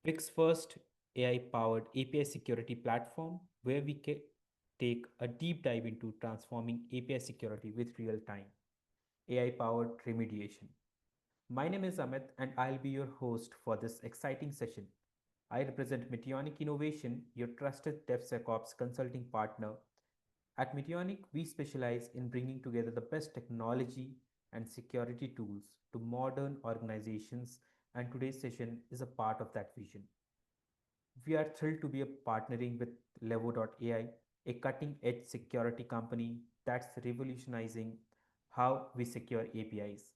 Fix First AI powered API security platform where we take a deep dive into transforming API security with real time AI powered remediation. My name is Amit and I'll be your host for this exciting session. I represent Meteonic Innovation, your trusted DevSecOps consulting partner. At Meteonic, we specialize in bringing together the best technology and security tools to modern organizations, and today's session is a part of that vision. We are thrilled to be partnering with Levo.ai, a cutting edge security company that's revolutionizing how we secure APIs.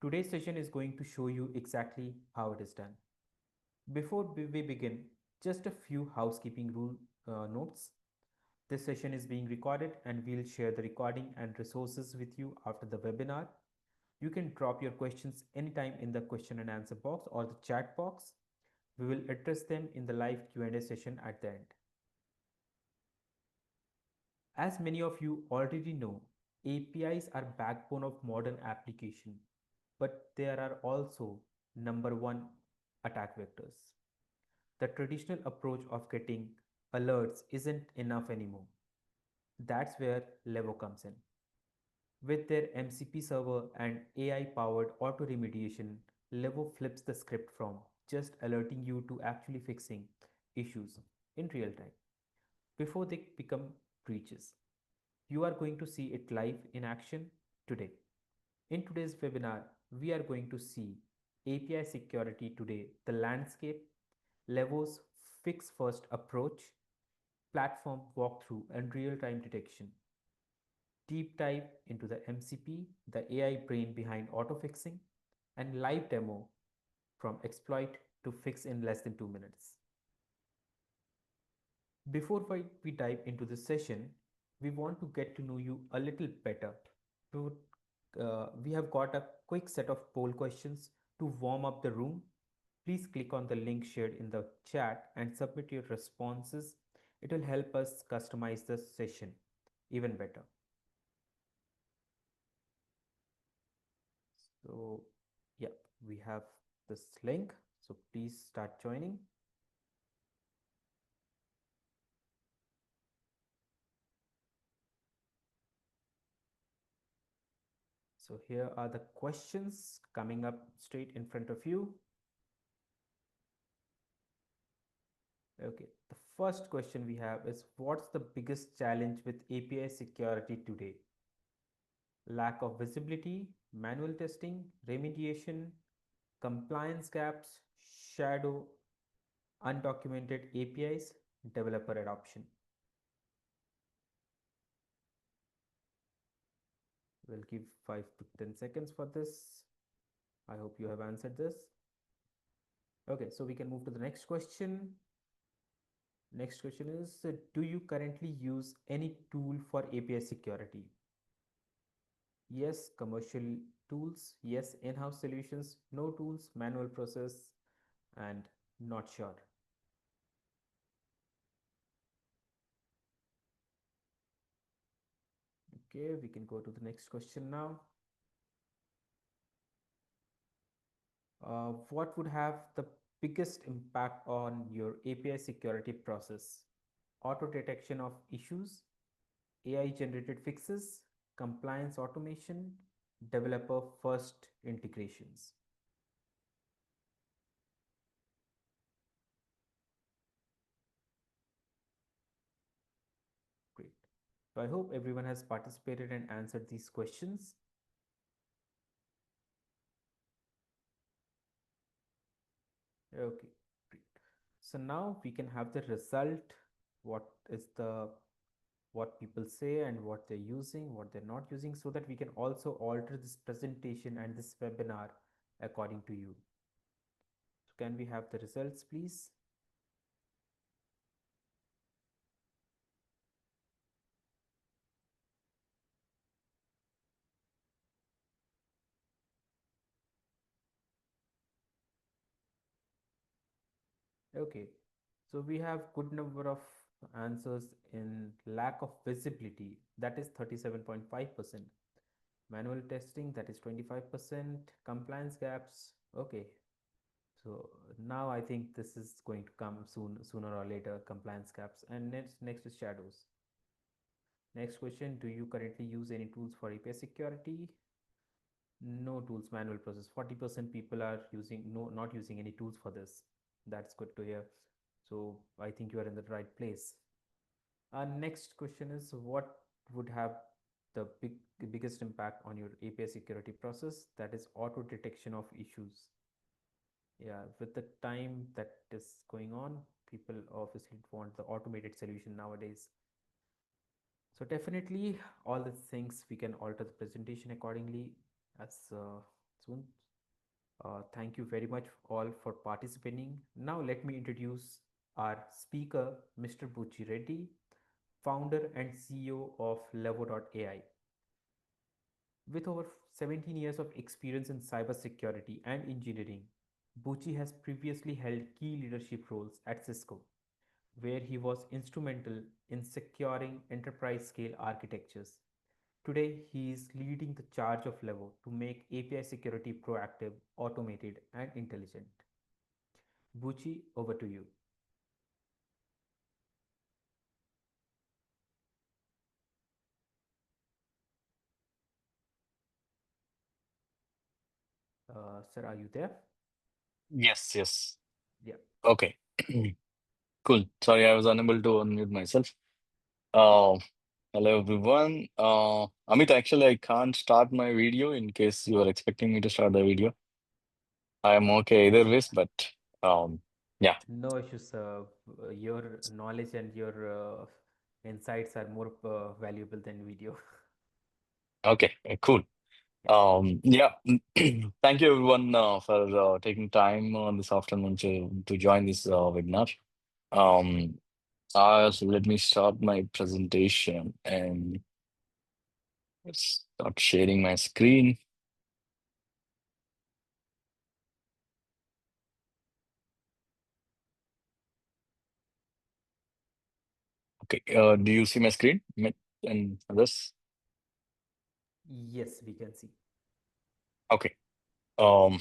Today's session is going to show you exactly how it is done. Before we begin, just a few housekeeping rule notes. This session is being recorded and we'll share the recording and resources with you after the webinar. You can drop your questions anytime in the question and answer box or the chat box. We will address them in the live Q&A session at the end. As many of you already know, APIs are backbone of modern application, but there are also number one attack vectors. The traditional approach of getting alerts isn't enough anymore. That's where Levo comes in. With their MCP server and AI powered auto remediation, Levo flips the script from just alerting you to actually fixing issues in real time before they become breaches. You are going to see it live in action today. In today's webinar, we are going to see API security today, the landscape, Levo's fix first approach, platform walkthrough, and real time detection. Deep dive into the MCP, the AI brain behind auto-fixing, and live demo from exploit to fix in less than 2 minutes. Before we dive into the session, we want to get to know you a little better. We have got a quick set of poll questions to warm up the room. Please click on the link shared in the chat and submit your responses. It will help us customize the session even better. So, yeah, we have this link. So please start joining. So here are the questions coming up straight in front of you. Okay, the first question we have is, what's the biggest challenge with API security today? Lack of visibility, manual testing, remediation, compliance gaps, shadow, undocumented APIs, developer adoption. We'll give 5 to 10 seconds for this. I hope you have answered this. Okay, so we can move to the next question. Next question is, do you currently use any tool for API security? Yes, commercial tools. Yes, in-house solutions. No tools, manual process, and not sure. Okay, we can go to the next question now. What would have the biggest impact on your API security process? Auto detection of issues, AI generated fixes, compliance automation, developer first integrations. Great. So I hope everyone has participated and answered these questions. Okay, great. So now we can have the result. What is the what people say and what they're using, what they're not using, so that we can also alter this presentation and this webinar according to you. So can we have the results, please? Okay, so we have good number of answers in lack of visibility, that is 37.5%. Manual testing, that is 25%. Compliance gaps, okay, So now I think this is going to come soon, sooner or later, compliance gaps. And next is shadows. Next question, do you currently use any tools for API security? No tools, manual process. 40% people are using, no, not using any tools for this. That's good to hear. So I think you are in the right place. Our next question is, what would have the biggest impact on your API security process? That is auto detection of issues. Yeah, with the time that is going on, people obviously want the automated solution nowadays. So definitely all the things we can alter the presentation accordingly as soon. Thank you very much all for participating. Now let me introduce our speaker, Mr. Buchi Reddy, founder and CEO of Levo.ai. With over 17 years of experience in cybersecurity and engineering, Buchi has previously held key leadership roles at Cisco, where he was instrumental in securing enterprise scale architectures. Today, he is leading the charge of Levo to make API security proactive, automated, and intelligent. Buchi, over to you. Sir, are you there? Yes, yes. Yeah. Okay. Cool. Sorry, I was unable to unmute myself. Uh, Hello, everyone. Amit, actually, I can't start my video in case you are expecting me to start the video. I am okay either ways, but um, yeah. No issues. Your knowledge and your insights are more valuable than video. Okay, cool. Yeah. Yeah. Thank you, everyone, for taking time on this afternoon to join this webinar. Um, so let me start my presentation and start sharing my screen. Okay, do you see my screen, Amit and others? Yes, we can see. Okay. Um,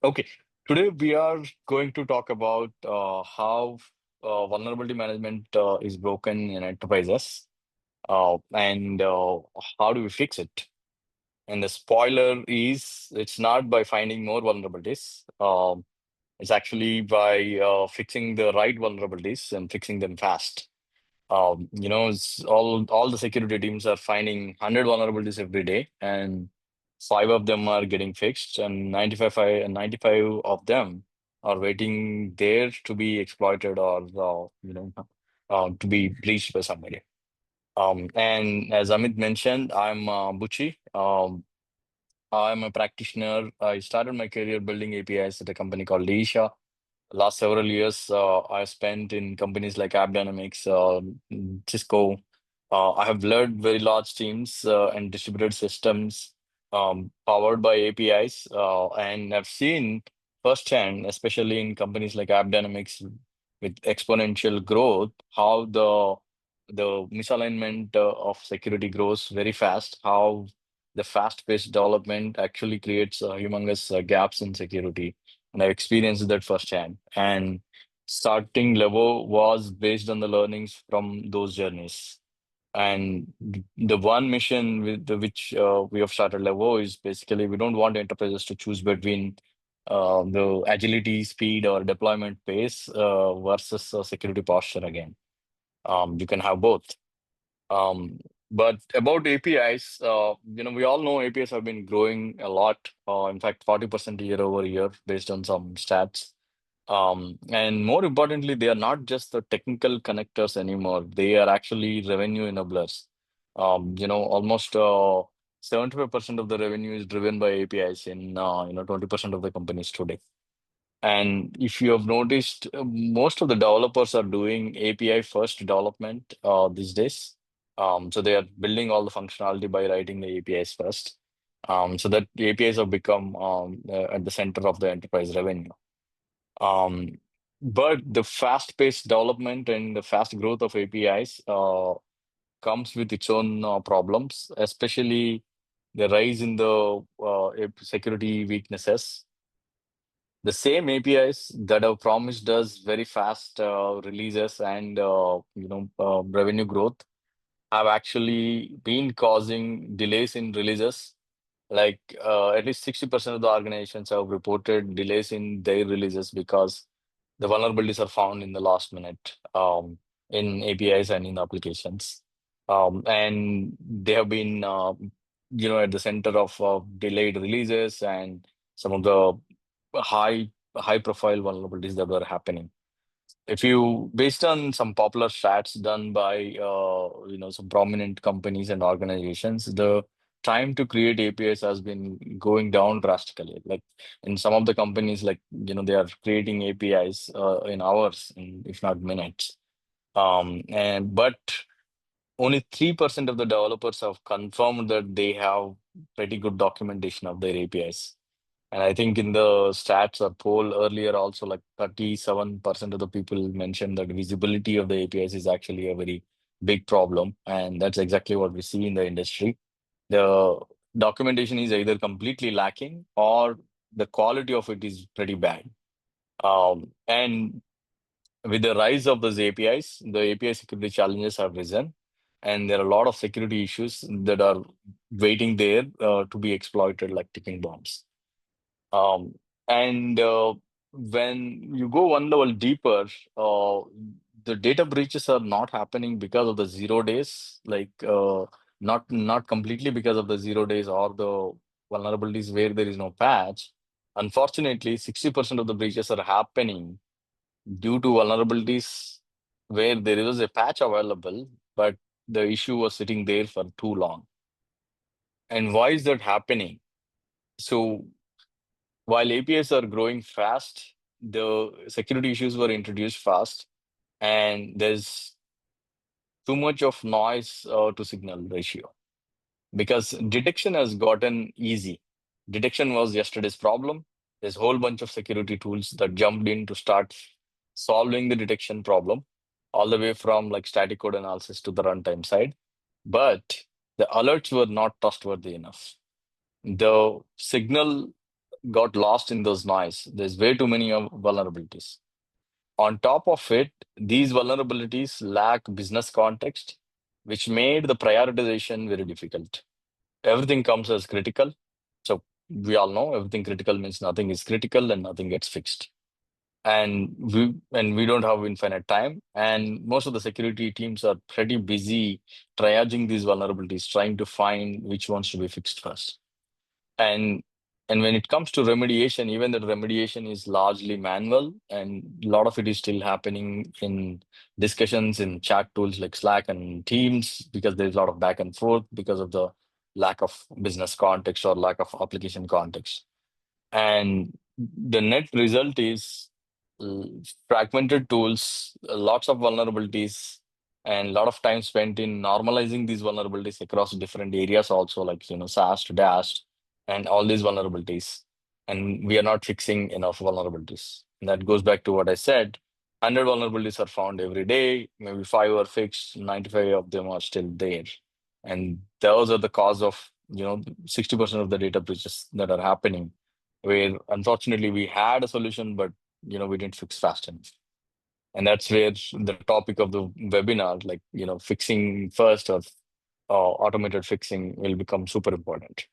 okay. Today we are going to talk about how vulnerability management is broken in enterprises, and how do we fix it. And the spoiler is it's not by finding more vulnerabilities. It's actually by fixing the right vulnerabilities and fixing them fast. It's all the security teams are finding 100 vulnerabilities every day, and five of them are getting fixed, and 95 of them are waiting there to be exploited or to be breached by somebody. And as Amit mentioned, I'm Buchi. I'm a practitioner. I started my career building APIs at a company called Leisha. Last several years, I spent in companies like AppDynamics, Cisco. I have led very large teams and distributed systems powered by APIs, and I've seen firsthand, especially in companies like AppDynamics with exponential growth, how the misalignment of security grows very fast. How the fast-paced development actually creates humongous gaps in security, and I've experienced that firsthand. And starting Levo was based on the learnings from those journeys. And the one mission with which we have started Levo is basically we don't want enterprises to choose between the agility, speed, or deployment pace versus security posture again. You can have both. Um, but about APIs, we all know APIs have been growing a lot. In fact, 40% year over year based on some stats. And more importantly, they are not just the technical connectors anymore. They are actually revenue enablers. Almost 75% of the revenue is driven by APIs in 20% of the companies today. And if you have noticed, most of the developers are doing API first development these days. So they are building all the functionality by writing the APIs first. So that the APIs have become at the center of the enterprise revenue. Um, but the fast-paced development and the fast growth of APIs comes with its own problems, especially the rise in the security weaknesses. The same APIs that have promised us very fast releases and revenue growth have actually been causing delays in releases. Like at least 60% of the organizations have reported delays in their releases because the vulnerabilities are found in the last minute in APIs and in applications. And they have been, at the center of delayed releases and some of the high high profile vulnerabilities that were happening. If you, based on some popular stats done by some prominent companies and organizations, the time to create APIs has been going down drastically. Like in some of the companies, like they are creating APIs in hours, if not minutes. And but only 3% of the developers have confirmed that they have pretty good documentation of their APIs. And I think in the stats or poll earlier, also like 37% of the people mentioned that visibility of the APIs is actually a very big problem. And that's exactly what we see in the industry. The documentation is either completely lacking or the quality of it is pretty bad. And with the rise of those APIs, the API security challenges have risen. And there are a lot of security issues that are waiting there to be exploited like ticking bombs. Um, and when you go one level deeper, the data breaches are not happening because of the 0 days, like not completely because of the 0 days or the vulnerabilities where there is no patch. Unfortunately, 60% of the breaches are happening due to vulnerabilities where there was a patch available, but the issue was sitting there for too long. And why is that happening? So while APIs are growing fast, the security issues were introduced fast, and there's too much of noise to signal ratio because detection has gotten easy. Detection was yesterday's problem. There's a whole bunch of security tools that jumped in to start solving the detection problem, all the way from like static code analysis to the runtime side. But the alerts were not trustworthy enough. The signal got lost in those noise. There's way too many vulnerabilities. On top of it, these vulnerabilities lack business context, which made the prioritization very difficult. Everything comes as critical. So we all know everything critical means nothing is critical and nothing gets fixed. And we don't have infinite time. And most of the security teams are pretty busy triaging these vulnerabilities, trying to find which ones to be fixed first. And when it comes to remediation, even the remediation is largely manual, and a lot of it is still happening in discussions in chat tools like Slack and Teams because there's a lot of back and forth because of the lack of business context or lack of application context. And the net result is uh, fragmented tools, lots of vulnerabilities, and a lot of time spent in normalizing these vulnerabilities across different areas, also like SAST, DAST, and all these vulnerabilities. And we are not fixing enough vulnerabilities. And that goes back to what I said. 100 vulnerabilities are found every day. Maybe 5 are fixed. 95 of them are still there. And those are the cause of 60% of the data breaches that are happening where unfortunately we had a solution, but we didn't fix fast enough. And that's where the topic of the webinar, like fixing first or automated fixing, will become super important.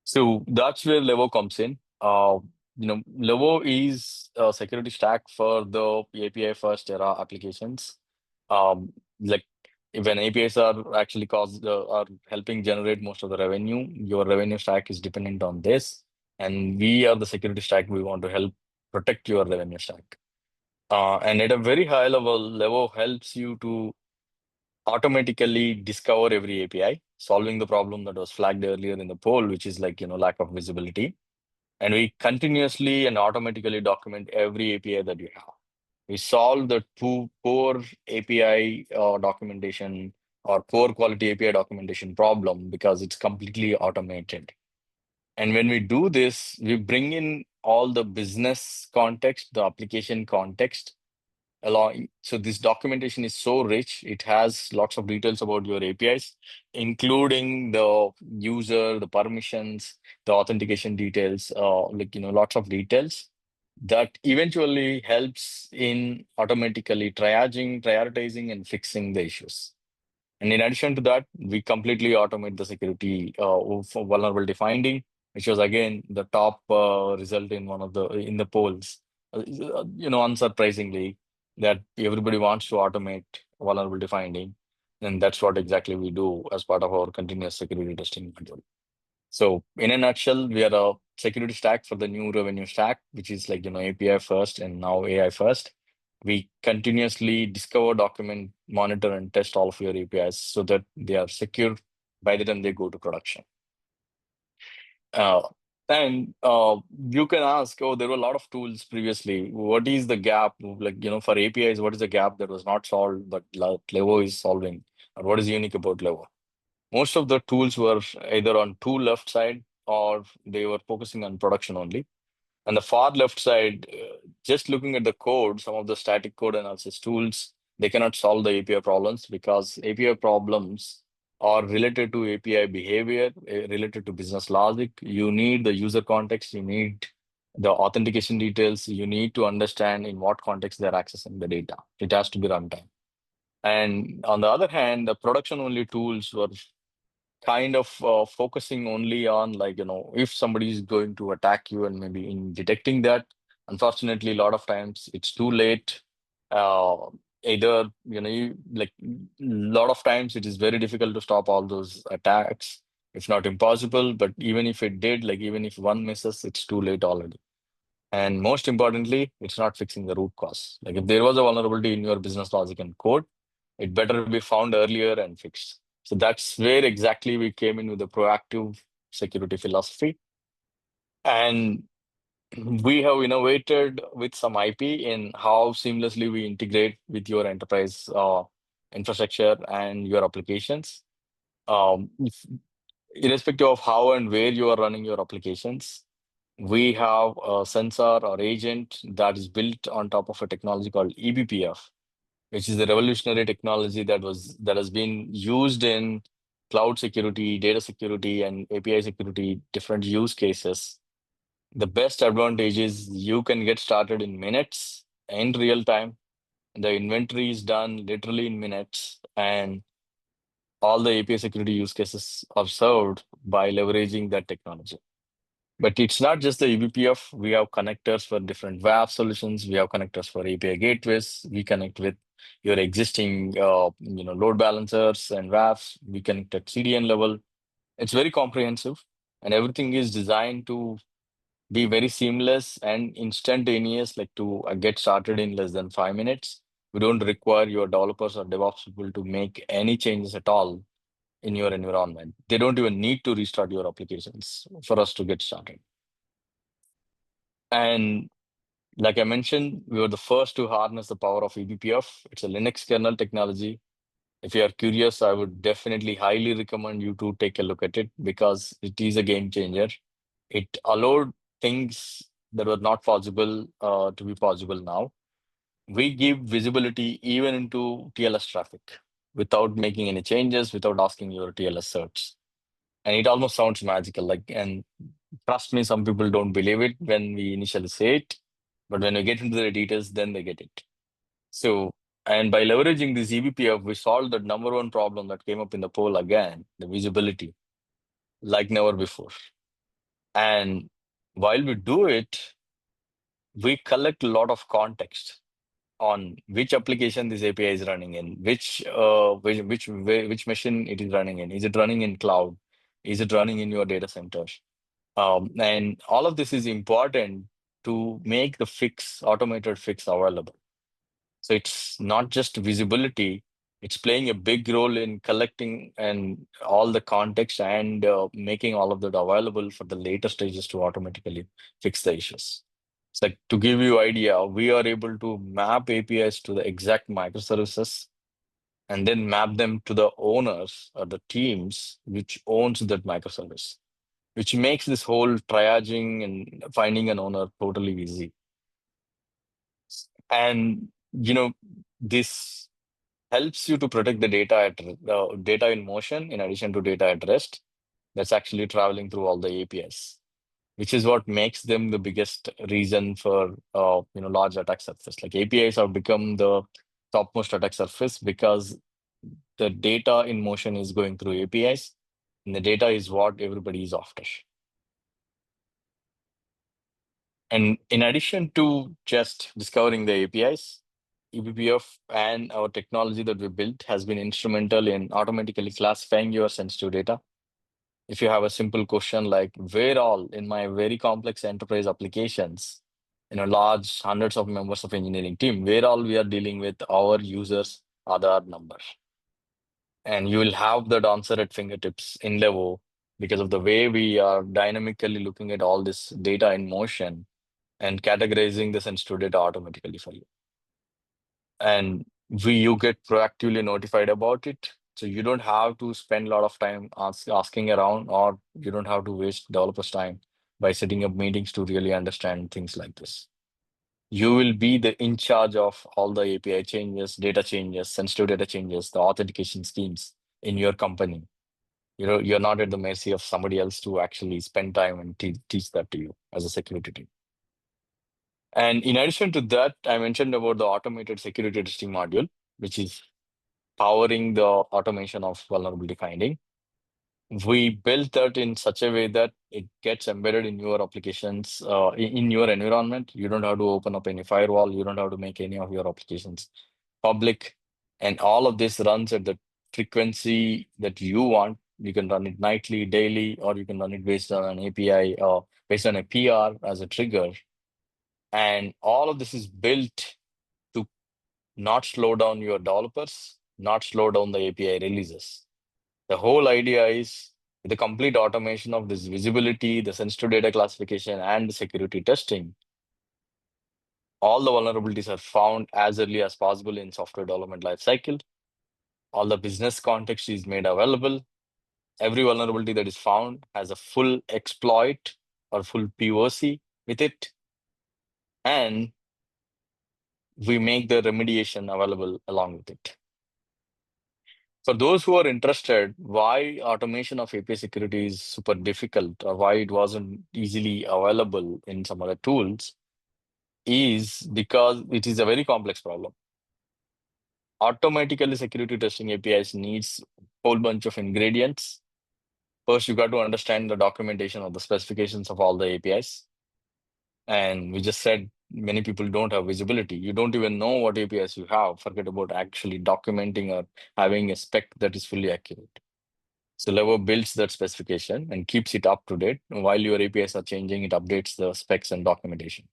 So that's where Levo comes in. Levo is a security stack for the API first era applications. Like when APIs are actually are helping generate most of the revenue, your revenue stack is dependent on this, and we are the security stack. We want to help protect your revenue stack. And at a very high level, Levo helps you to automatically discover every API, solving the problem that was flagged earlier in the poll, which is like, lack of visibility. And we continuously and automatically document every API that you have. We solve the poor API documentation or poor quality API documentation problem because it's completely automated. And when we do this, we bring in all the business context, the application context, along. So this documentation is so rich. It has lots of details about your APIs, including the user, the permissions, the authentication details, lots of details that eventually helps in automatically triaging, prioritizing, and fixing the issues. And in addition to that, we completely automate the security for vulnerability finding, which was again the top result in one of the in the polls. Unsurprisingly, that everybody wants to automate vulnerability finding, and that's what exactly we do as part of our continuous security testing module. So, in a nutshell, we are a security stack for the new revenue stack, which is like, API first and now AI first. We continuously discover, document, monitor, and test all of your APIs so that they are secure by the time they go to production. Uh, and you can ask, oh, there were a lot of tools previously. What is the gap? Like, for APIs, what is the gap that was not solved, but Levo is solving? Or what is unique about Levo? Most of the tools were either on tool left side or they were focusing on production only. And the far left side, just looking at the code, some of the static code analysis tools, they cannot solve the API problems because API problems are related to API behavior, related to business logic. You need the user context, you need the authentication details, you need to understand in what context they're accessing the data. It has to be runtime. And on the other hand, the production only tools were kind of focusing only on, like, if somebody is going to attack you, and maybe in detecting that, unfortunately, a lot of times it's too late. uh, Either, like, a lot of times it is very difficult to stop all those attacks. It's not impossible, but even if it did, like, even if one misses, it's too late already. And most importantly, it's not fixing the root cause. Like, if there was a vulnerability in your business logic and code, it better be found earlier and fixed. So that's where exactly we came in with the proactive security philosophy. And we have innovated with some IP in how seamlessly we integrate with your enterprise infrastructure and your applications. Irrespective of how and where you are running your applications, we have a sensor or agent that is built on top of a technology called eBPF, which is the revolutionary technology that has been used in cloud security, data security, and API security, different use cases. The best advantage is you can get started in minutes in real time. The inventory is done literally in minutes, and all the API security use cases are served by leveraging that technology. But it's not just the eBPF. We have connectors for different WAF solutions. We have connectors for API gateways. We connect with your existing, load balancers and WAFs. We connect at CDN level. It's very comprehensive, and everything is designed to be very seamless and instantaneous, like to get started in less than 5 minutes. We don't require your developers or DevOps people to make any changes at all in your environment. They don't even need to restart your applications for us to get started. And like I mentioned, we were the first to harness the power of eBPF. It's a Linux kernel technology. If you are curious, I would definitely highly recommend you to take a look at it because it is a game changer. It allowed things that were not possible to be possible now. We give visibility even into TLS traffic without making any changes, without asking your TLS certs. And it almost sounds magical. Like, and trust me, some people don't believe it when we initially say it, but when we get into the details, then they get it. So, and by leveraging this eBPF, we solved the number one problem that came up in the poll again, the visibility, like never before. And while we do it, we collect a lot of context on which application this API is running in, which machine it is running in. Is it running in cloud? Is it running in your data center? And all of this is important to make the automated fix available. So it's not just visibility, it's playing a big role in collecting and all the context and making all of that available for the later stages to automatically fix the issues. It's like, to give you idea, we are able to map APIs to the exact microservices and then map them to the owners or the teams which owns that microservice, which makes this whole triaging and finding an owner totally easy. And you know, this helps you to protect the data at data in motion in addition to data at rest that's actually traveling through all the APIs, which is what makes them the biggest reason for large attack surface. Like APIs have become the topmost attack surface because the data in motion is going through APIs, and the data is what everybody is after. And in addition to just discovering the APIs, eBPF and our technology that we built has been instrumental in automatically classifying your sensitive data. If you have a simple question like, where all in my very complex enterprise applications, large hundreds of members of engineering team, where all we are dealing with our users' Aadhaar number. And you will have that answer at fingertips in Levo because of the way we are dynamically looking at all this data in motion and categorizing the sensitive data automatically for you. And you get proactively notified about it. So you don't have to spend a lot of time asking around, or you don't have to waste developers' time by setting up meetings to really understand things like this. You will be the in charge of all the API changes, data changes, sensitive data changes, the authentication schemes in your company. You're not at the mercy of somebody else to actually spend time and teach that to you as a security team. And in addition to that, I mentioned about the automated security testing module, which is powering the automation of vulnerability finding. We built that in such a way that it gets embedded in your applications, in your environment. You don't have to open up any firewall. You don't have to make any of your applications public. And all of this runs at the frequency that you want. You can run it nightly, daily, or you can run it based on an API or based on a PR as a trigger. And all of this is built to not slow down your developers, not slow down the API releases. The whole idea is the complete automation of this visibility, the sensitive data classification, and the security testing. All the vulnerabilities are found as early as possible in software development lifecycle. All the business context is made available. Every vulnerability that is found has a full exploit or full POC with it. And we make the remediation available along with it. For those who are interested, why automation of API security is super difficult or why it wasn't easily available in some other tools is because it is a very complex problem. Automatically security testing APIs needs a whole bunch of ingredients. First, you got to understand the documentation of the specifications of all the APIs. And we just said many people don't have visibility. You don't even know what APIs you have. Forget about actually documenting or having a spec that is fully accurate. So Levo builds that specification and keeps it up to date. While your APIs are changing, it updates the specs and documentation.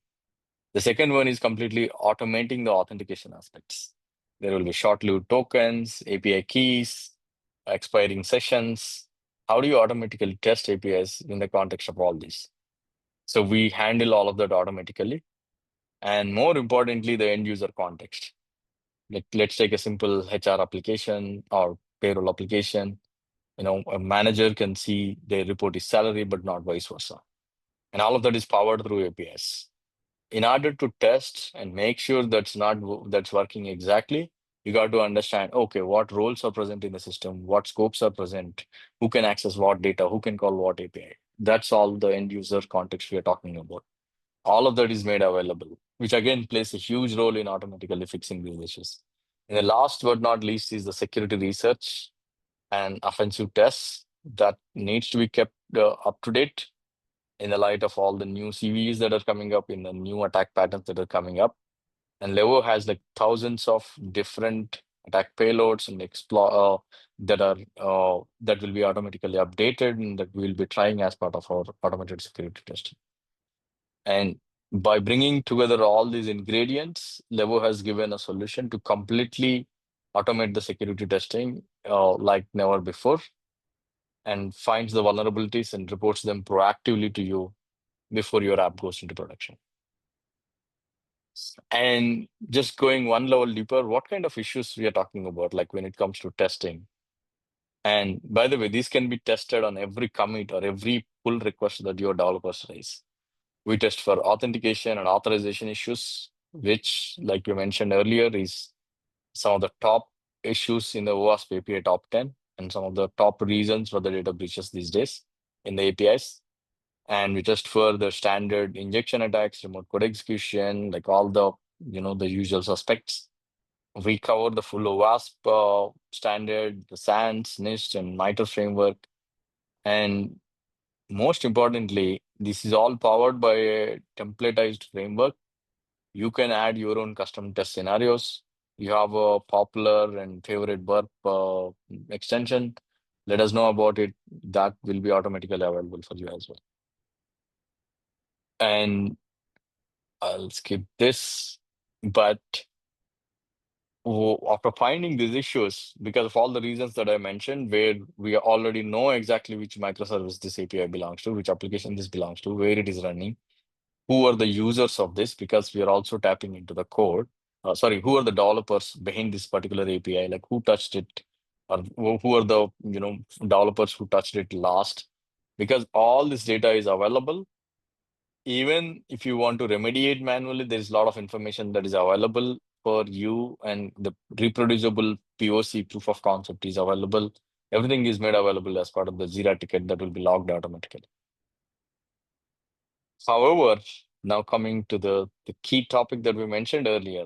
The second one is completely automating the authentication aspects. There will be short-lived tokens, API keys, expiring sessions. How do you automatically test APIs in the context of all these? So we handle all of that automatically. And more importantly, the end user context. Let's take a simple HR application or payroll application. A manager can see they report his salary, but not vice versa. And all of that is powered through APIs. In order to test and make sure that's working exactly, you got to understand, okay, what roles are present in the system, what scopes are present, who can access what data, who can call what API. That's all the end user context we are talking about. All of that is made available, which again plays a huge role in automatically fixing these issues. And the last but not least is the security research and offensive tests that needs to be kept up to date in the light of all the new CVEs that are coming up, in the new attack patterns that are coming up. And Levo has like thousands of different attack payloads and that will be automatically updated and that we'll be trying as part of our automated security testing. And by bringing together all these ingredients, Levo has given a solution to completely automate the security testing like never before, and finds the vulnerabilities and reports them proactively to you before your app goes into production. And just going one level deeper, what kind of issues we are talking about, like when it comes to testing? And by the way, these can be tested on every commit or every pull request that your developers raise. We test for authentication and authorization issues. which, like you mentioned earlier, is some of the top issues in the OWASP API top 10 and some of the top reasons for the data breaches these days in the APIs. And we just for the standard injection attacks, remote code execution, like all the, the usual suspects. We cover the full OWASP standard, the SANS, NIST, and MITRE framework. And most importantly, this is all powered by a templatized framework. You can add your own custom test scenarios. You have a popular and favorite burp extension. Let us know about it. That will be automatically available for you as well. And I'll skip this. But after finding these issues, because of all the reasons that I mentioned, where we already know exactly which microservice this API belongs to, which application this belongs to, where it is running, who are the users of this, because we are also tapping into the code. Sorry, who are the developers behind this particular API? Like who touched it, or who are the developers who touched it last? Because all this data is available. Even if you want to remediate manually, there is a lot of information that is available for you, and the reproducible POC proof of concept is available. Everything is made available as part of the Jira ticket that will be logged automatically. However, now coming to the key topic that we mentioned earlier,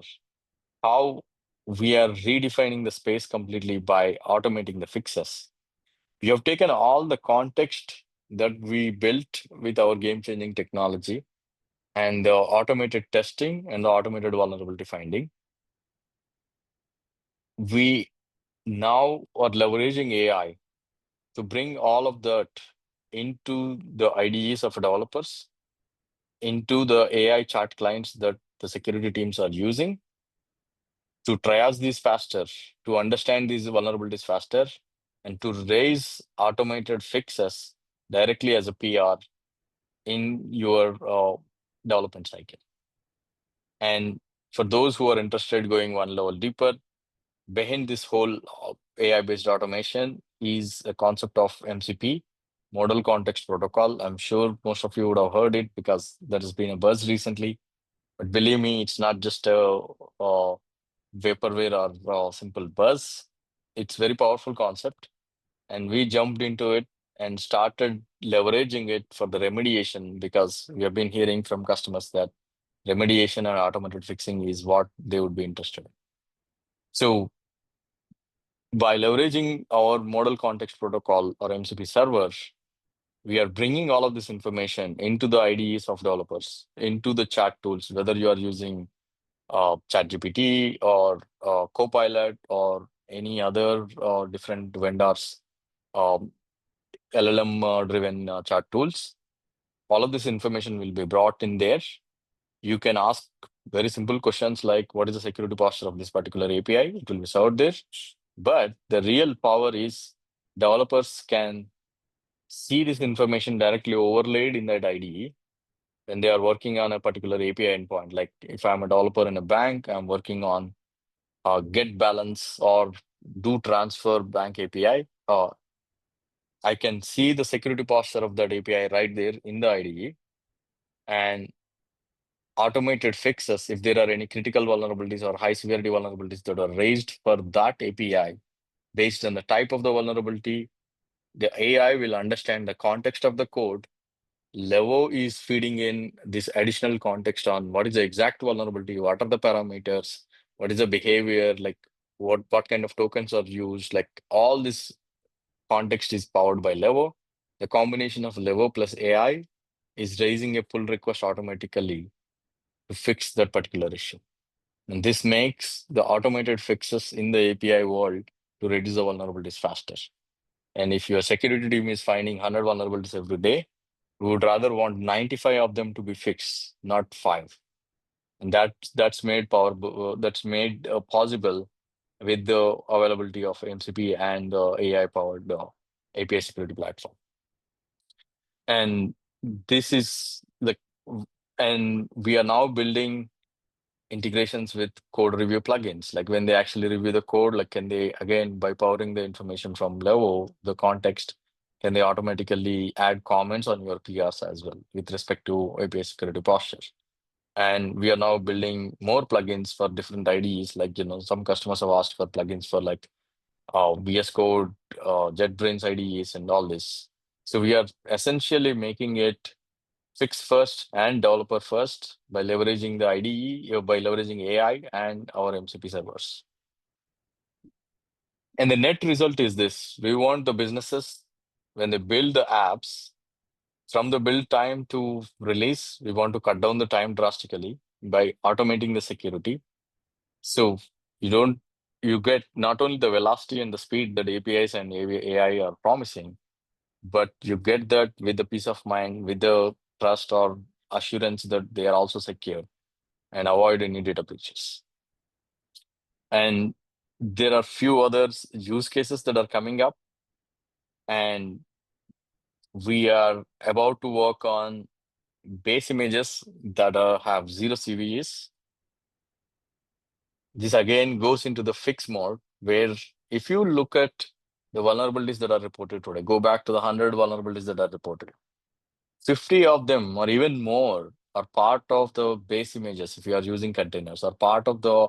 how we are redefining the space completely by automating the fixes. We have taken all the context that we built with our game-changing technology and the automated testing and the automated vulnerability finding. We now are leveraging AI to bring all of that into the IDEs of developers, into the AI chat clients that the security teams are using to triage these faster, to understand these vulnerabilities faster, and to raise automated fixes directly as a PR in your development cycle. And for those who are interested going one level deeper, behind this whole AI-based automation is a concept of MCP, Model Context Protocol. I'm sure most of you would have heard it because there has been a buzz recently. But believe me, it's not just a vaporware or simple buzz. It's very powerful concept, and we jumped into it and started leveraging it for the remediation because we have been hearing from customers that remediation and automated fixing is what they would be interested in. So by leveraging our model context protocol or MCP server, we are bringing all of this information into the IDEs of developers, into the chat tools, whether you are using ChatGPT or Copilot or any other different vendors, um, LLM-driven chat tools. All of this information will be brought in there. You can ask very simple questions like, what is the security posture of this particular API? It will be served there. But the real power is developers can see this information directly overlaid in that IDE when they are working on a particular API endpoint. Like if I'm a developer in a bank, I'm working on get balance or do transfer bank API. I can see the security posture of that API right there in the IDE, and automated fixes if there are any critical vulnerabilities or high severity vulnerabilities that are raised for that API based on the type of the vulnerability. The AI will understand the context of the code. Levo is feeding in this additional context on what is the exact vulnerability, what are the parameters, what is the behavior, like what kind of tokens are used, like all this context is powered by Levo. The combination of Levo plus AI is raising a pull request automatically to fix that particular issue. And this makes the automated fixes in the API world to reduce the vulnerabilities faster. And if your security team is finding 100 vulnerabilities every day, we would rather want 95 of them to be fixed, not 5. And that's made possible with the availability of MCP and the AI-powered API security platform. And this is like, and we are now building integrations with code review plugins. Like when they actually review the code, like can they, again, by powering the information from Levo, the context, can they automatically add comments on your PRs as well with respect to API security posture? And we are now building more plugins for different IDEs. Like, some customers have asked for plugins for like VS Code, JetBrains IDEs, and all this. So we are essentially making it fix first and developer first by leveraging the IDE, by leveraging AI and our MCP servers. And the net result is this: we want the businesses, when they build the apps, from the build time to release, we want to cut down the time drastically by automating the security. So you don't you get not only the velocity and the speed that APIs and AI are promising, but you get that with the peace of mind, with the trust or assurance that they are also secure and avoid any data breaches. And there are few other use cases that are coming up, and we are about to work on base images that have zero CVEs. This again goes into the fix mode, where if you look at the vulnerabilities that are reported today, go back to the 100 vulnerabilities that are reported. 50 of them or even more are part of the base images if you are using containers, or part of the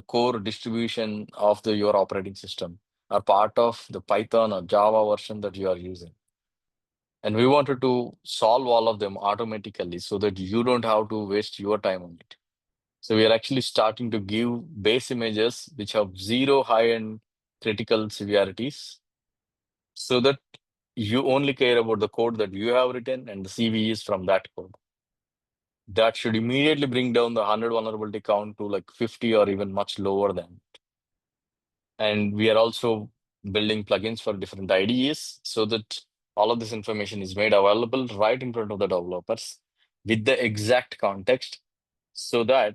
core distribution of your operating system, are part of the Python or Java version that you are using. And we wanted to solve all of them automatically so that you don't have to waste your time on it. So we are actually starting to give base images which have zero high-end critical severities, so that you only care about the code that you have written and the CVEs from that code. That should immediately bring down the 100 vulnerability count to like 50 or even much lower than. And we are also building plugins for different IDEs so that all of this information is made available right in front of the developers with the exact context, so that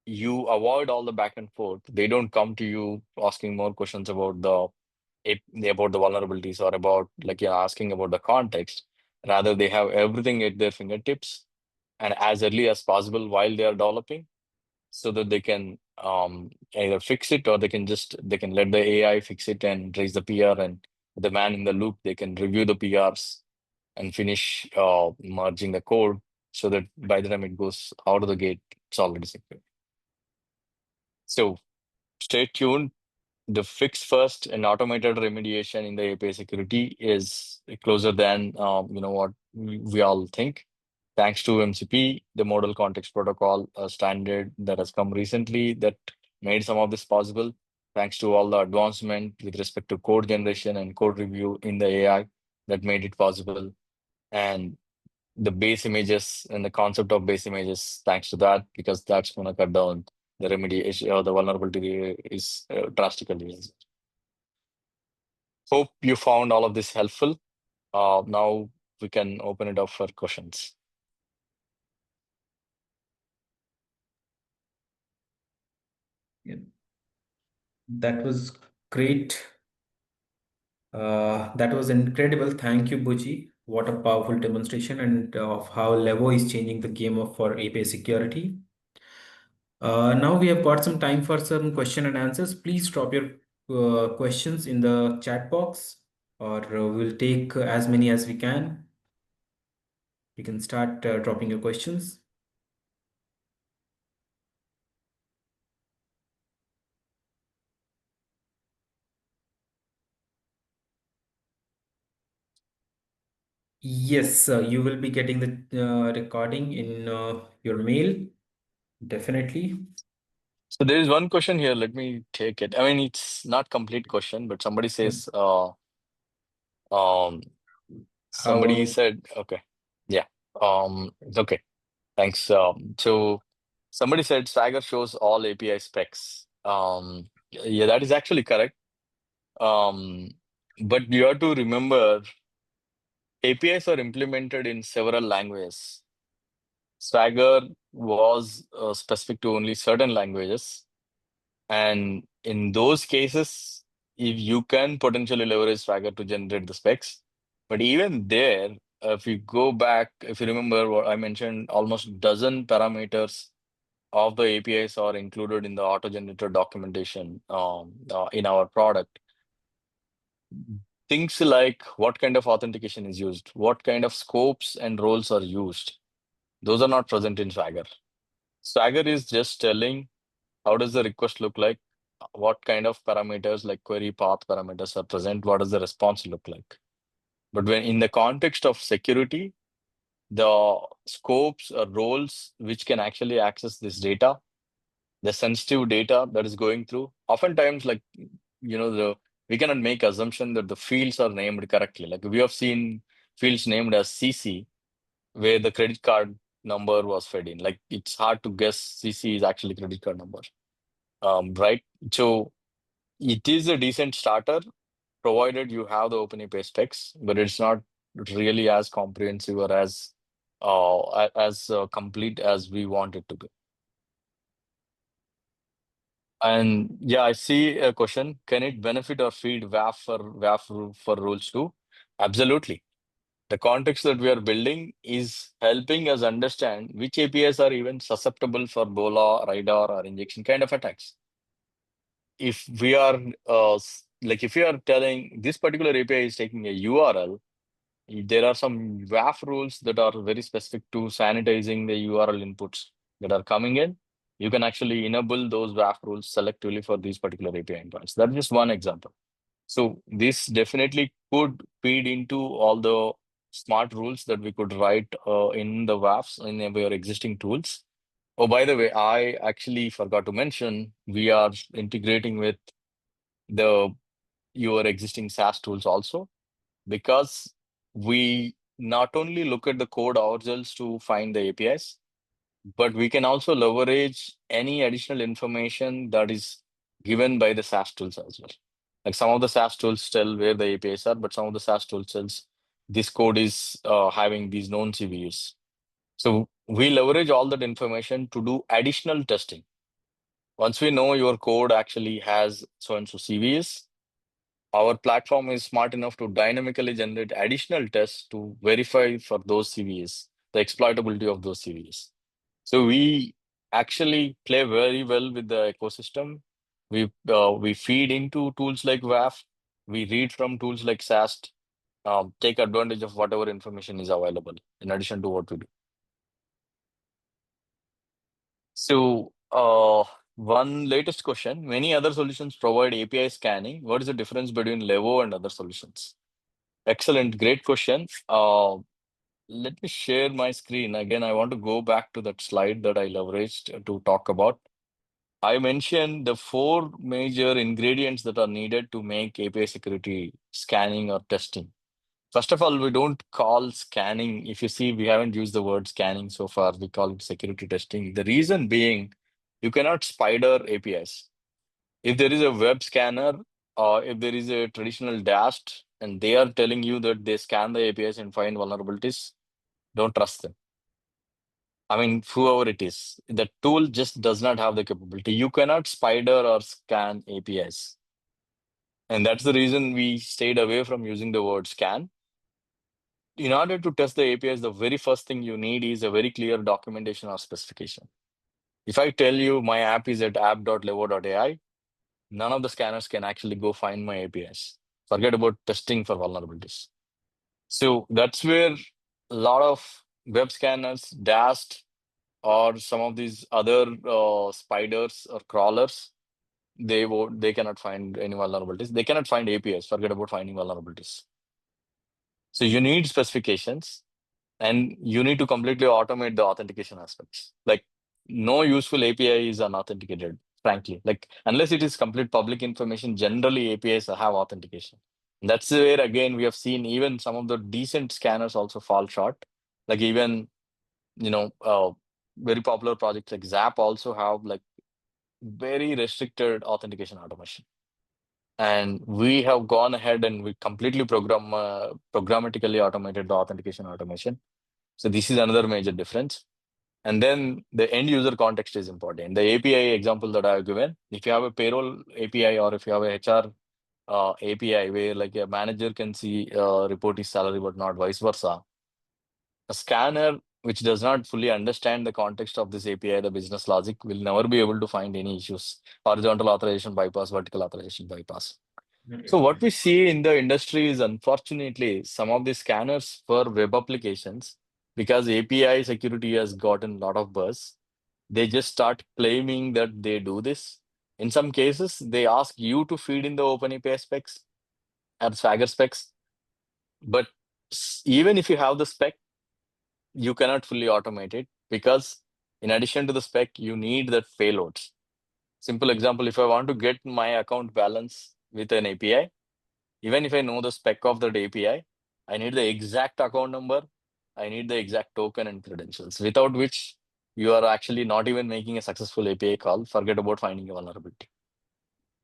you avoid all the back and forth. They don't come to you asking more questions about the vulnerabilities, or about like you're asking about the context. Rather, they have everything at their fingertips and as early as possible while they are developing, so that they can either fix it, or they can let the AI fix it and raise the PR, and the man in the loop, they can review the PRs and finish merging the code, so that by the time it goes out of the gate, it's already secure. So stay tuned. The fix first and automated remediation in the API security is closer than what we all think. Thanks to MCP, the Model Context Protocol, a standard that has come recently that made some of this possible. Thanks to all the advancement with respect to code generation and code review in the AI that made it possible. And the base images and the concept of base images, thanks to that, because that's going to cut down the remediation or the vulnerability is drastically. Hope you found all of this helpful. Now we can open it up for questions. Yeah. That was great. That was incredible. Thank you, Buji. What a powerful demonstration and of how Levo is changing the game for API security. Now we have got some time for some question and answers. Please drop your questions in the chat box, or we'll take as many as we can. You can start dropping your questions. Yes, you will be getting the recording in your mail, definitely. So there is one question here. Let me take it. I mean, it's not complete question, but somebody Mm. says, um, somebody How? said, okay, yeah, okay, thanks. So somebody said Swagger shows all API specs. Yeah, that is actually correct. Um, but you have to remember, APIs are implemented in several languages. Swagger was specific to only certain languages. And in those cases, if you can potentially leverage Swagger to generate the specs. But even there, if you go back, if you remember what I mentioned, almost dozen parameters of the APIs are included in the auto-generated documentation in our product. Things like what kind of authentication is used, what kind of scopes and roles are used, those are not present in Swagger. Swagger is just telling how does the request look like, what kind of parameters like query path parameters are present, what does the response look like. But when in the context of security, the scopes or roles which can actually access this data, the sensitive data that is going through, oftentimes like the we cannot make assumption that the fields are named correctly. Like we have seen fields named as CC where the credit card number was fed in. Like it's hard to guess CC is actually credit card number. Right. So it is a decent starter, provided you have the OpenAPI specs, but it's not really as comprehensive or as complete as we want it to be. And yeah, I see a question. Can it benefit or feed WAF for rules too? Absolutely. The context that we are building is helping us understand which APIs are even susceptible for BOLA, radar, or injection kind of attacks. If we are if you are telling this particular API is taking a URL, there are some WAF rules that are very specific to sanitizing the URL inputs that are coming in. You can actually enable those WAF rules selectively for these particular API endpoints. That's just one example. So this definitely could feed into all the smart rules that we could write in the WAFs in our existing tools. Oh, by the way, I actually forgot to mention we are integrating with the your existing SaaS tools also, because we not only look at the code ourselves to find the APIs, but we can also leverage any additional information that is given by the SaaS tools as well. Like some of the SaaS tools tell where the APIs are, but some of the SaaS tools tells this code is having these known CVEs. So we leverage all that information to do additional testing. Once we know your code actually has so and so CVEs, our platform is smart enough to dynamically generate additional tests to verify for those CVEs, the exploitability of those CVEs. So we actually play very well with the ecosystem. We feed into tools like WAF. We read from tools like SAST. Take advantage of whatever information is available in addition to what we do. So one latest question: many other solutions provide API scanning. What is the difference between Levo and other solutions? Excellent, great question. Let me share my screen. Again, I want to go back to that slide that I leveraged to talk about. I mentioned the four major ingredients that are needed to make API security scanning or testing. First of all, we don't call scanning. If you see, we haven't used the word scanning so far. We call it security testing. The reason being, you cannot spider APIs. If there is a web scanner or if there is a traditional DAST and they are telling you that they scan the APIs and find vulnerabilities, don't trust them. I mean, whoever it is, the tool just does not have the capability. You cannot spider or scan APIs. And that's the reason we stayed away from using the word scan. In order to test the APIs, the very first thing you need is a very clear documentation or specification. If I tell you my app is at app.levo.ai, none of the scanners can actually go find my APIs. Forget about testing for vulnerabilities. So that's where a lot of web scanners, DAST, or some of these other spiders or crawlers, they cannot find any vulnerabilities. They cannot find APIs. Forget about finding vulnerabilities. So you need specifications, and you need to completely automate the authentication aspects. Like no useful API is unauthenticated, frankly. Like unless it is complete public information, generally APIs have authentication. That's where again we have seen even some of the decent scanners also fall short. Like even very popular projects like Zap also have like very restricted authentication automation. And we have gone ahead and we completely programmatically automated the authentication automation. So this is another major difference. And then the end user context is important. The API example that I have given, if you have a payroll API or if you have a HR API where like a manager can see report his salary but not vice versa, a scanner which does not fully understand the context of this API, the business logic, will never be able to find any issues. Horizontal authorization bypass, vertical authorization bypass. So what we see in the industry is unfortunately some of the scanners for web applications, because API security has gotten a lot of buzz, they just start claiming that they do this. In some cases, they ask you to feed in the OpenAPI specs and Swagger specs. But even if you have the spec, you cannot fully automate it because in addition to the spec, you need that payloads. Simple example, if I want to get my account balance with an API, even if I know the spec of that API, I need the exact account number, I need the exact token and credentials, without which you are actually not even making a successful API call. Forget about finding a vulnerability.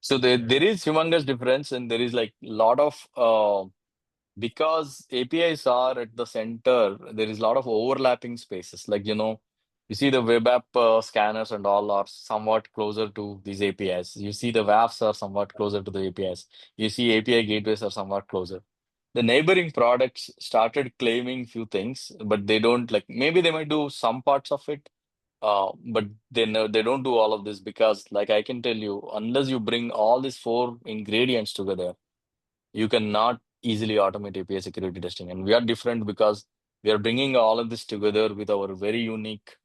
So there is humongous difference, and there is like a lot of because APIs are at the center, there is a lot of overlapping spaces. Like, you see the web app scanners and all are somewhat closer to these APIs. You see the WAFs are somewhat closer to the APIs. You see API gateways are somewhat closer. The neighboring products started claiming few things, but they don't like, maybe they might do some parts of it, but they don't do all of this because, like I can tell you, unless you bring all these four ingredients together, you cannot easily automate API security testing. And we are different because we are bringing all of this together with our very unique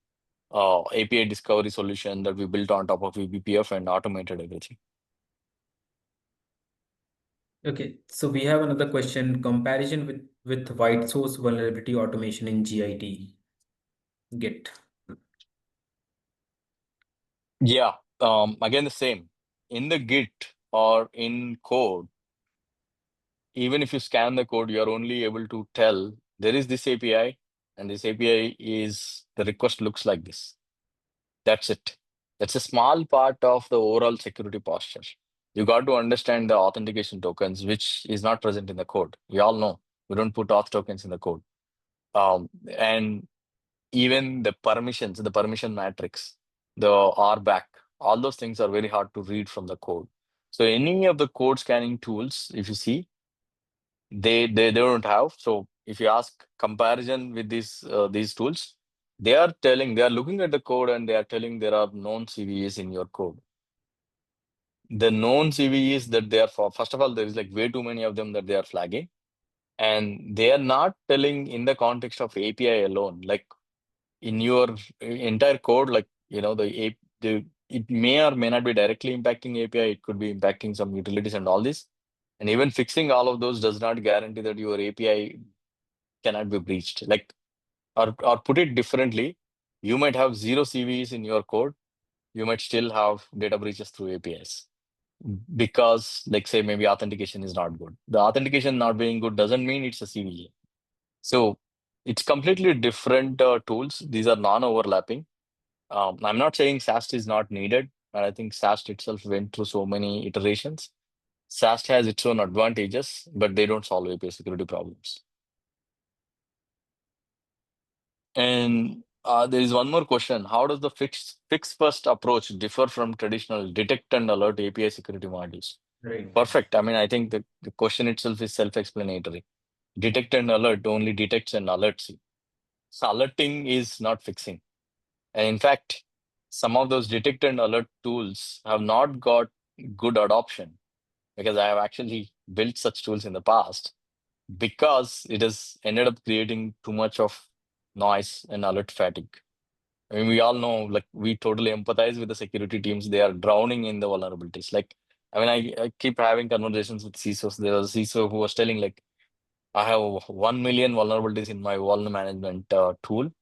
API discovery solution that we built on top of eBPF and automated everything. Okay, so we have another question. Comparison with white source vulnerability automation in GIT, Git. Yeah, again, the same. In the Git or in code, even if you scan the code, you're only able to tell there is this API, and this API is the request looks like this. That's it. That's a small part of the overall security posture. You got to understand the authentication tokens, which is not present in the code. We all know we don't put auth tokens in the code. And even the permissions, the permission matrix, the RBAC, all those things are very hard to read from the code. So any of the code scanning tools, if you see, they don't have. So if you ask comparison with these tools, they are looking at the code and they are telling there are known CVEs in your code. The known CVEs that they are for, first of all, there is like way too many of them that they are flagging, and they are not telling in the context of API alone. Like in your entire code, like it may or may not be directly impacting API. It could be impacting some utilities and all this. And even fixing all of those does not guarantee that your API cannot be breached. Like, or put it differently, you might have zero CVEs in your code. You might still have data breaches through APIs because, like, say, maybe authentication is not good. The authentication not being good doesn't mean it's a CVE. So it's completely different tools. These are non-overlapping. I'm not saying SAST is not needed, and I think SAST itself went through so many iterations. SAST has its own advantages, but they don't solve API security problems. And there is one more question. How does the fix first approach differ from traditional detect and alert API security modules? Right. Perfect. I mean, I think the question itself is self-explanatory. Detect and alert only detects and alerts you. So alerting is not fixing. And in fact, some of those detect and alert tools have not got good adoption because I have actually built such tools in the past because it has ended up creating too much of noise and alert fatigue. I mean, we all know, like, we totally empathize with the security teams. They are drowning in the vulnerabilities. Like, I mean, I keep having conversations with CISOs. There was a CISO who was telling, like, I have 1 million vulnerabilities in my vulnerability management tool.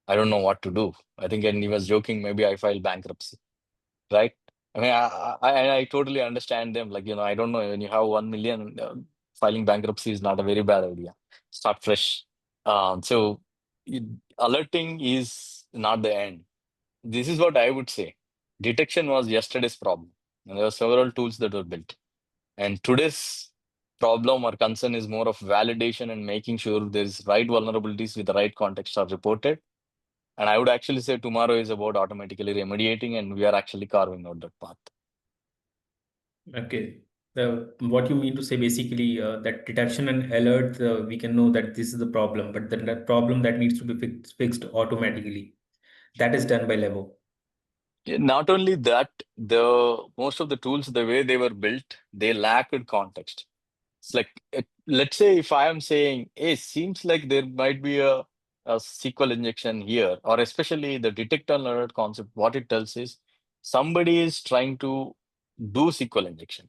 I don't know what to do. I think, and he was joking, maybe I file bankruptcy, right? I mean, I totally understand them. Like, I don't know, when you have 1 million, filing bankruptcy is not a very bad idea. Start fresh. So it- alerting is not the end. This is what I would say. Detection was yesterday's problem. And there were several tools that were built. And today's problem or concern is more of validation and making sure there's right vulnerabilities with the right context are reported. And I would actually say tomorrow is about automatically remediating, and we are actually carving out that path. Okay. What you mean to say basically that detection and alert, we can know that this is the problem, but then that problem that needs to be fixed automatically. That is done by Levo. Not only that, the most of the tools, the way they were built, they lacked context. It's like, let's say if I am saying, hey, seems like there might be a a SQL injection here, or especially the detect and alert concept, what it tells is somebody is trying to do SQL injection.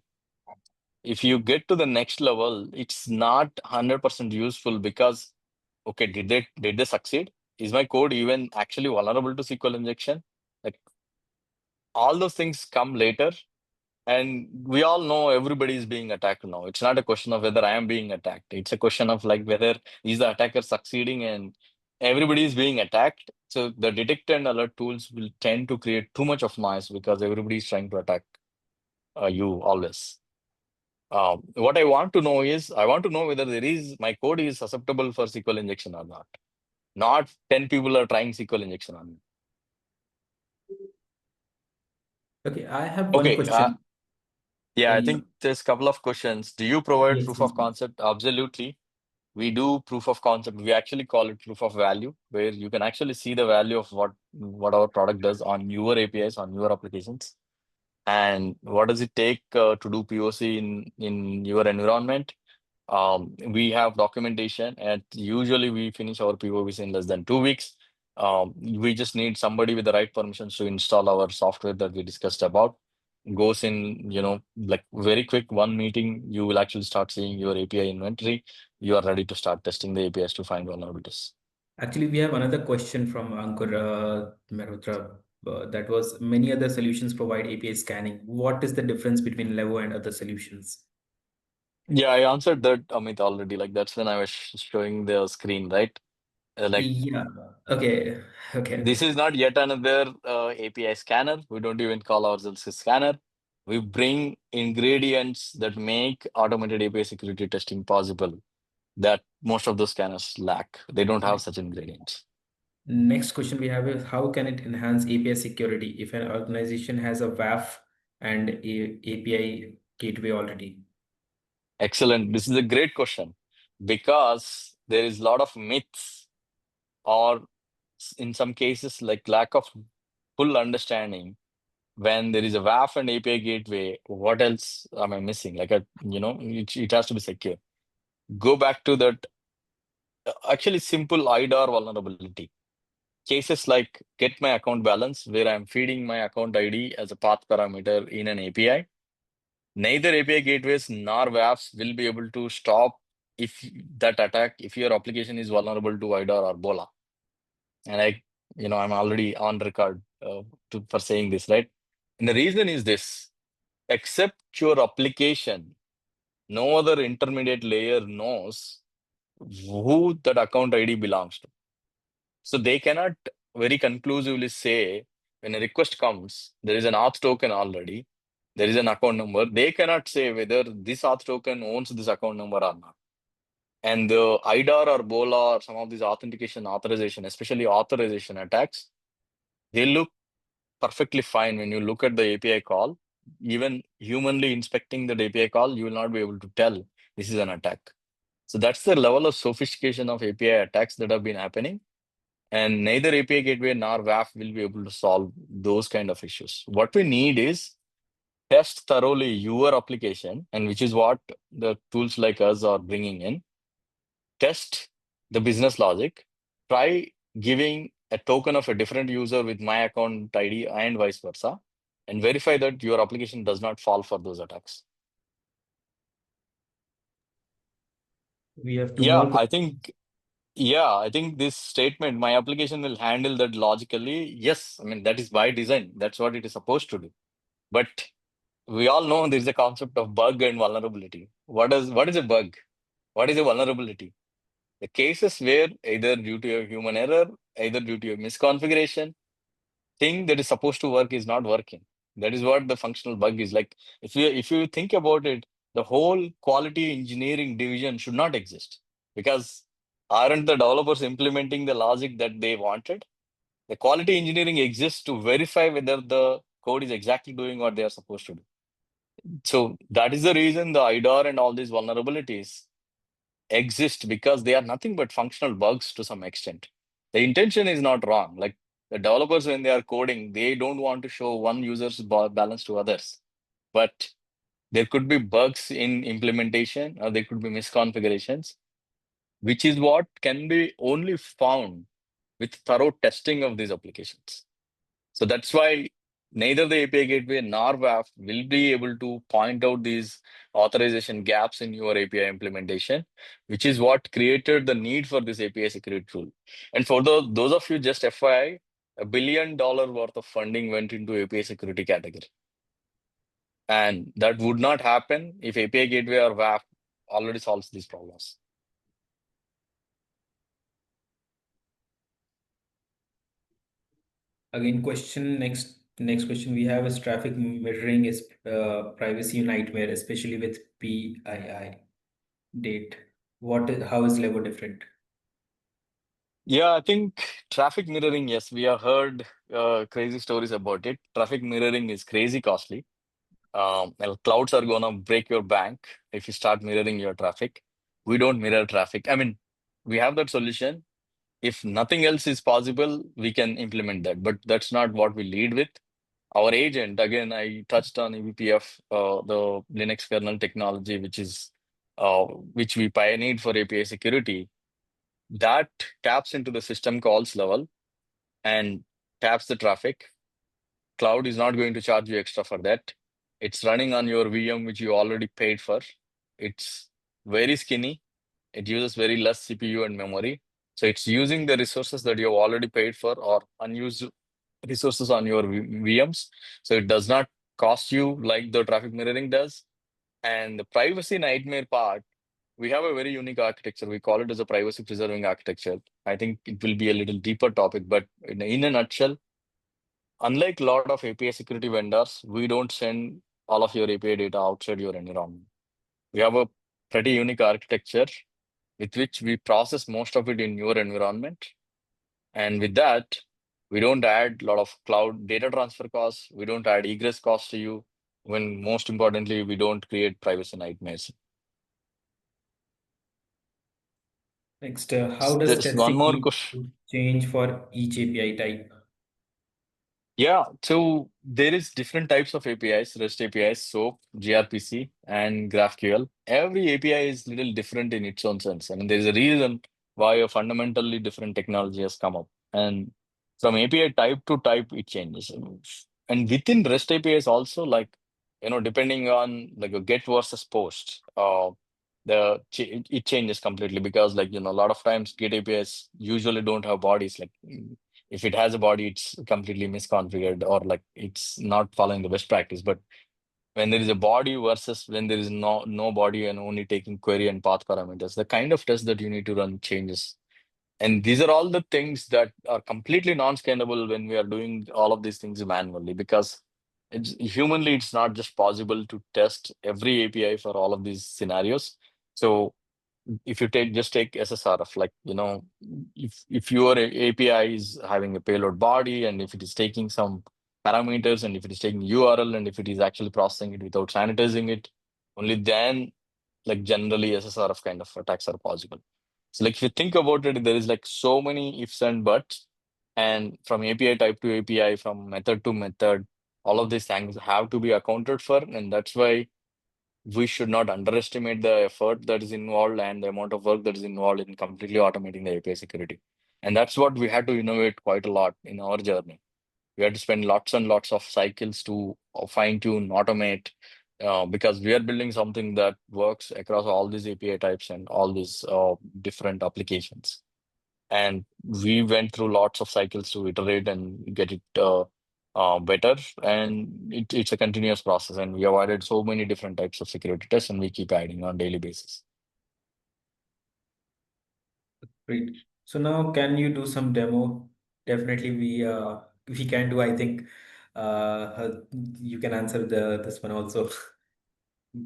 If you get to the next level, it's not 100% useful because, okay, did they succeed? Is my code even actually vulnerable to SQL injection? Like all those things come later, and we all know everybody is being attacked now. It's not a question of whether I am being attacked. It's a question of like whether is the attacker succeeding, and everybody is being attacked. So the detect and alert tools will tend to create too much of noise because everybody is trying to attack you always. What I want to know is I want to know whether my code is susceptible for SQL injection or not. Not 10 people are trying SQL injection on me. Okay, I have one Okay. question. Yeah, I Yeah, think there's a couple of questions. Do you provide yes, proof yes, of yes. concept? Absolutely. We do proof of concept. We actually call it proof of value, where you can actually see the value of what our product does on your APIs, on your applications, and what does it take to do POC in your environment. We have documentation, and usually we finish our POCs in less than 2 weeks. We just need somebody with the right permissions to install our software that we discussed about. Goes in, like very quick, one meeting, you will actually start seeing your API inventory. You are ready to start testing the APIs to find vulnerabilities. Actually, we have another question from Ankur Mehrotra. That was many other solutions provide API scanning. What is the difference between Levo and other solutions? Yeah, I answered that, Amit, already. Like that's when I was showing the screen, right? Like Yeah. Okay. Okay. this Okay. is not yet another API scanner. We don't even call ourselves a scanner. We bring ingredients that make automated API security testing possible that most of those scanners lack. They don't have such ingredients. Next question we have is how can it enhance API security if an organization has a WAF and a API gateway already? Excellent. This is a great question because there is a lot of myths, or in some cases, like lack of full understanding. When there is a WAF and API gateway, what else am I missing? It has to be secure. Go back to that actually simple IDAR vulnerability. Cases like get my account balance, where I'm feeding my account ID as a path parameter in an API. Neither API gateways nor WAFs will be able to stop if that attack, if your application is vulnerable to IDAR or BOLA. And I'm already on record for saying this, right? And the reason is this: except your application, no other intermediate layer knows who that account ID belongs to. So they cannot very conclusively say when a request comes, there is an auth token already, there is an account number. They cannot say whether this auth token owns this account number or not. And the IDAR or BOLA or some of these authentication authorization, especially authorization attacks, they look perfectly fine when you look at the API call. Even humanly inspecting the API call, you will not be able to tell this is an attack. So that's the level of sophistication of API attacks that have been happening. And neither API gateway nor WAF will be able to solve those kind of issues. What we need is test thoroughly your application, and which is what the tools like us are bringing in. Test the business logic. Try giving a token of a different user with my account ID and vice versa, and verify that your application does not fall for those attacks. We have two Yeah, more I questions. think I think this statement, my application will handle that logically. Yes, I mean, that is by design. That's what it is supposed to do. But we all know there is a concept of bug and vulnerability. What is a bug? What is a vulnerability? The cases where either due to a human error, either due to a misconfiguration, thing that is supposed to work is not working. That is what the functional bug is. Like if you think about it, the whole quality engineering division should not exist, because aren't the developers implementing the logic that they wanted? The quality engineering exists to verify whether the code is exactly doing what they are supposed to do. So that is the reason the IDAR and all these vulnerabilities exist, because they are nothing but functional bugs to some extent. The intention is not wrong. Like the developers, when they are coding, they don't want to show one user's balance to others. But there could be bugs in implementation, or there could be misconfigurations, which is what can be only found with thorough testing of these applications. So that's why neither the API gateway nor WAF will be able to point out these authorization gaps in your API implementation, which is what created the need for this API security tool. And for those of you, just FYI, $1 billion worth of funding went into API security category. And that would not happen if API gateway or WAF already solves these problems. Again, next question we have is traffic mirroring is privacy nightmare, especially with PII date. How is Levo different? Yeah, I think traffic mirroring, yes, we have heard crazy stories about it. Traffic mirroring is crazy costly. Well, clouds are gonna break your bank if you start mirroring your traffic. We don't mirror traffic. I mean, we have that solution. If nothing else is possible, we can implement that, but that's not what we lead with. Our agent, again, I touched on EVPF, the Linux kernel technology, which we pioneered for API security. That taps into the system calls level and taps the traffic. Cloud is not going to charge you extra for that. It's running on your VM, which you already paid for. It's very skinny. It uses very less CPU and memory. So it's using the resources that you have already paid for or unused resources on your VMs. So it does not cost you like the traffic mirroring does. And the privacy nightmare part, we have a very unique architecture. We call it as a privacy preserving architecture. I think it will be a little deeper topic, but in a nutshell, unlike a lot of API security vendors, we don't send all of your API data outside your environment. We have a pretty unique architecture with which we process most of it in your environment. And with that, we don't add a lot of cloud data transfer costs. We don't add egress costs to you. When most importantly, we don't create privacy nightmares. Next, how does There's one testing more need question. to change for each API type? Yeah, so there is different types of APIs, REST APIs, SOAP, gRPC, and GraphQL. Every API is little different in its own sense. I mean, there's a reason why a fundamentally different technology has come up. And from API type to type, it changes. And within REST APIs also, like, depending on like a get versus post, it changes completely because like, a lot of times Git APIs usually don't have bodies. Like if it has a body, it's completely misconfigured or like it's not following the best practice. But when there is a body versus when there is no body and only taking query and path parameters, the kind of test that you need to run changes. And these are all the things that are completely non-scalable when we are doing all of these things manually because it's not just possible to test every API for all of these scenarios. So if you take SSRF, like, if your API is having a payload body and if it is taking some parameters and if it is taking URL and if it is actually processing it without sanitizing it, only then like generally SSRF kind of attacks are possible. So like if you think about it, there is like so many ifs and buts, and from API type to API, from method to method, all of these things have to be accounted for, and that's why we should not underestimate the effort that is involved and the amount of work that is involved in completely automating the API security. And that's what we had to innovate quite a lot in our journey. We had to spend lots and lots of cycles to fine tune, automate, because we are building something that works across all these API types and all these different applications. And we went through lots of cycles to iterate and get it better. And it's a continuous process. And we have added so many different types of security tests, and we keep adding on daily basis. Great. So now can you do some demo? Definitely we can do, I think you can answer this one also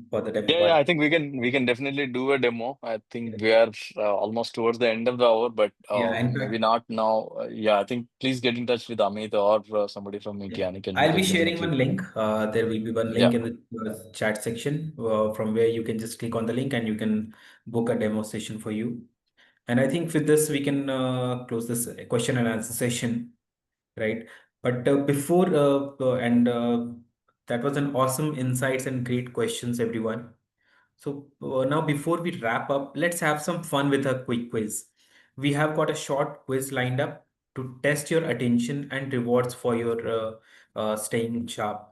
for the demo Yeah, I part. think we can definitely do a demo. I Yeah. think we are almost towards the end of the hour, but Yeah, in maybe fact, not now. Yeah, I think please get in touch with Amit or somebody from yeah. Meteonic, and we I'll be can sharing one definitely. link. There will be one Yeah, link in the chat section from where you can just click on the link and you can book a demo session for you. And I think with this, we can close this question and answer session, right? But before and that was an awesome insights and great questions, everyone. So now before we wrap up, let's have some fun with a quick quiz. We have got a short quiz lined up. to test your attention and rewards for your staying sharp.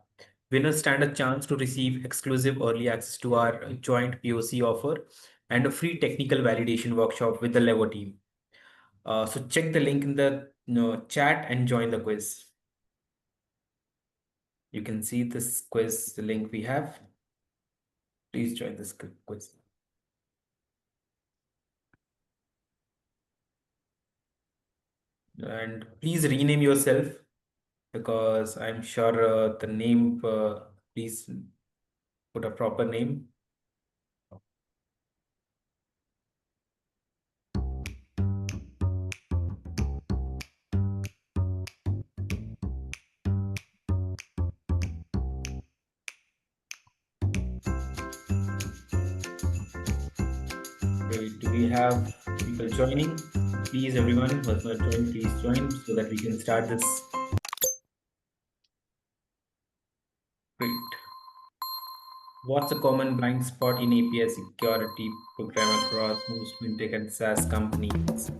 Winners stand a chance to receive exclusive early access to our joint POC offer and a free technical validation workshop with the Levo team. So check the link in the chat and join the quiz. You can see this quiz link we have. Please join this quiz. And please rename yourself because I'm sure the name, please put a proper name. Great. Do we have people joining? Please, everyone who has not joined, please join so that we can start this. Great. What's a common blind spot in API security program across most fintech and SaaS companies?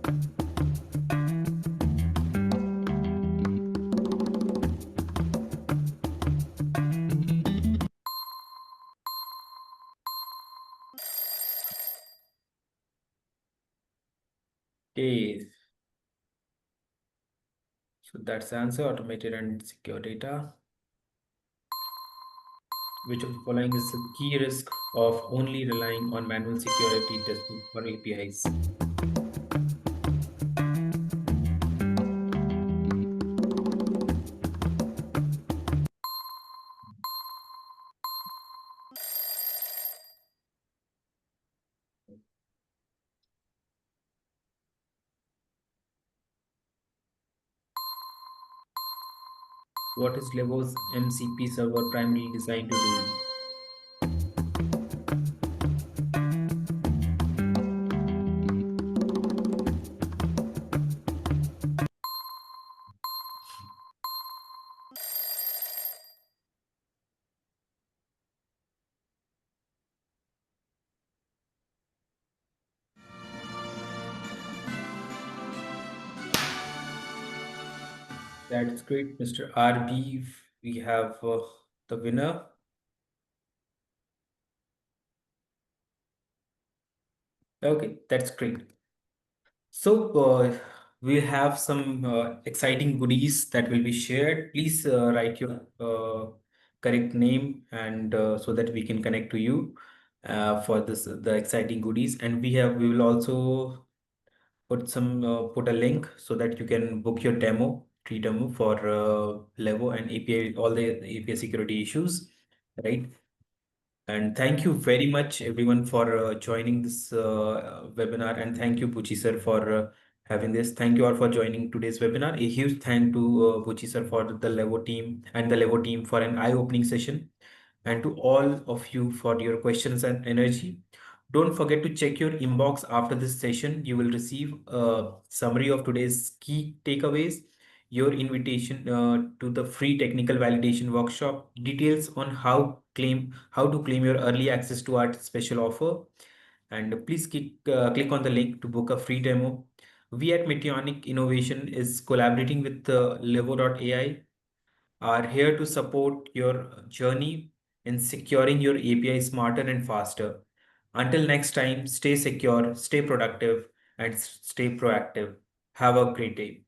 Okay, so that's the answer, automated and secure data. Which of the following is the key risk of only relying on manual security testing for APIs? What is Levo's MCP server primarily designed to do? That's great, Mr. RB. We have the winner. Okay, that's great. So we have some exciting goodies that will be shared. Please write your correct name and so that we can connect to you for this the exciting goodies. And we will also put a link so that you can book your free demo for Levo and API, all the API security issues, right? And thank you very much, everyone, for joining this webinar. And thank you, Puchi sir, for having this. Thank you all for joining today's webinar. A huge thank to Puchi sir for the Levo team and the Levo team for an eye-opening session, and to all of you for your questions and energy. Don't forget to check your inbox after this session. You will receive a summary of today's key takeaways, your invitation to the free technical validation workshop, details on how to claim your early access to our special offer, and please click on the link to book a free demo. We at Meteonic Innovation is collaborating with Levo.ai, are here to support your journey in securing your API smarter and faster. Until next time, stay secure, stay productive, and stay proactive. Have a great day.